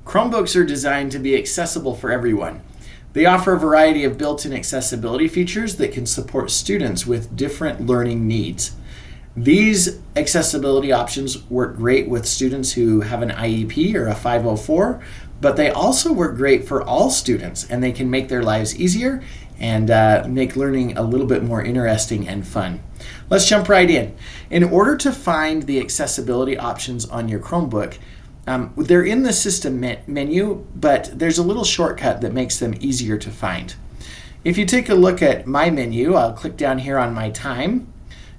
Chromebooks are designed to be accessible for everyone. They offer a variety of built-in accessibility features that can support students with different learning needs. These accessibility options work great with students who have an IEP or a 504, but they also work great for all students, and they can make their lives easier and make learning a little bit more interesting and fun. Let's jump right in. In order to find the accessibility options on your Chromebook, they're in the system menu, but there's a little shortcut that makes them easier to find. If you take a look at my menu, I'll click down here on my time.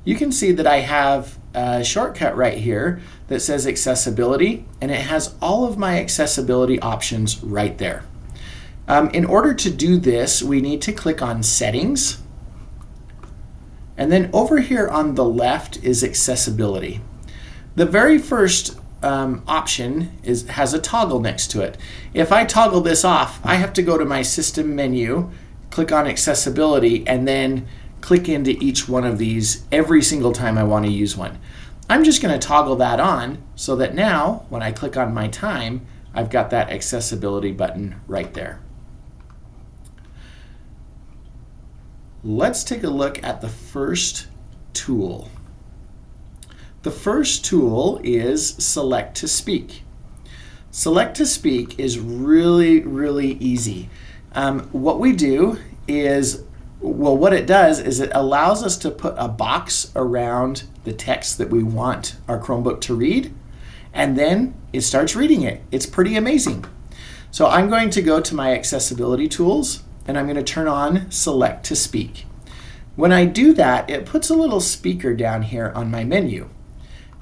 You can see that I have a shortcut right here that says accessibility, and it has all of my accessibility options right there. In order to do this, we need to click on Settings, and then over here on the left is Accessibility. The very first option has a toggle next to it. If I toggle this off, I have to go to my System menu, click on Accessibility, and then click into each one of these every single time I want to use one. I'm just going to toggle that on so that now when I click on my time, I've got that accessibility button right there. Let's take a look at the first tool. The first tool is Select to Speak. Select to Speak is really easy. What we do is, what it does is it allows us to put a box around the text that we want our Chromebook to read, and then it starts reading it. It's pretty amazing. So I'm going to go to my accessibility tools, and I'm going to turn on Select to Speak. When I do that, it puts a little speaker down here on my menu.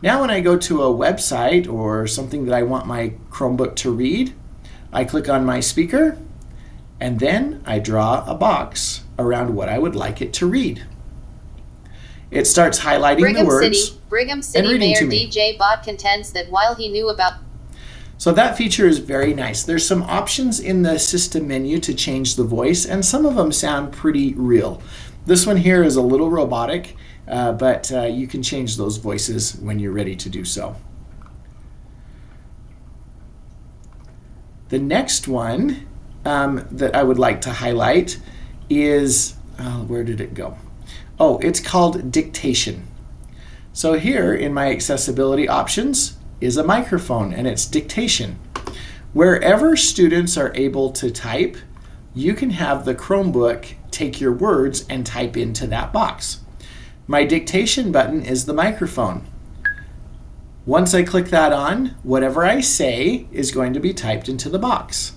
Now when I go to a website or something that I want my Chromebook to read, I click on my speaker, and then I draw a box around what I would like it to read. It starts highlighting the words Brigham City Mayor DJ Bott contends that while he knew about... So that feature is very nice. There's some options in the system menu to change the voice, and some of them sound pretty real. This one here is a little robotic, but you can change those voices when you're ready to do so. The next one that I would like to highlight is, where did it go? Oh, it's called Dictation. So here in my accessibility options is a microphone, and it's dictation. Wherever students are able to type, you can have the Chromebook take your words and type into that box. My dictation button is the microphone. Once I click that on, whatever I say is going to be typed into the box.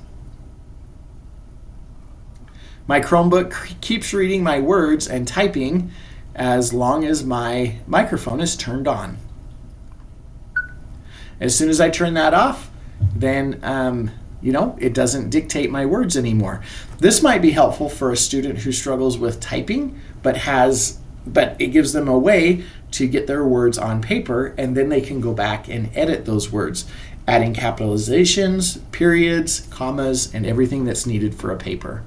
My Chromebook keeps reading my words and typing as long as my microphone is turned on. As soon as I turn that off, then it doesn't dictate my words anymore. This might be helpful for a student who struggles with typing, but it gives them a way to get their words on paper, and then they can go back and edit those words, adding capitalizations, periods, commas, and everything that's needed for a paper.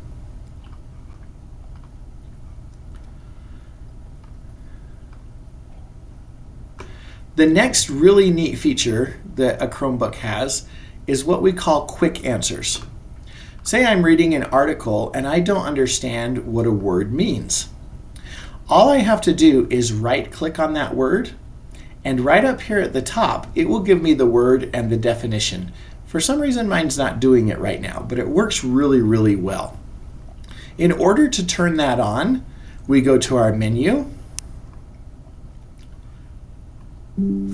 The next really neat feature that a Chromebook has is what we call quick answers. Say I'm reading an article and I don't understand what a word means. All I have to do is right-click on that word, and right up here at the top, it will give me the word and the definition. For some reason, mine's not doing it right now, but it works really well. In order to turn that on, we go to our menu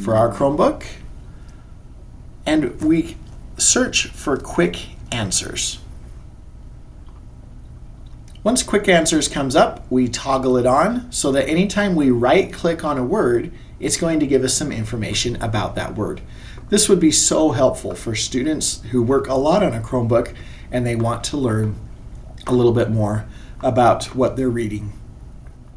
for our Chromebook, and we search for quick answers. Once quick answers comes up, we toggle it on so that anytime we right click on a word, it's going to give us some information about that word. This would be so helpful for students who work a lot on a Chromebook and they want to learn a little bit more about what they're reading.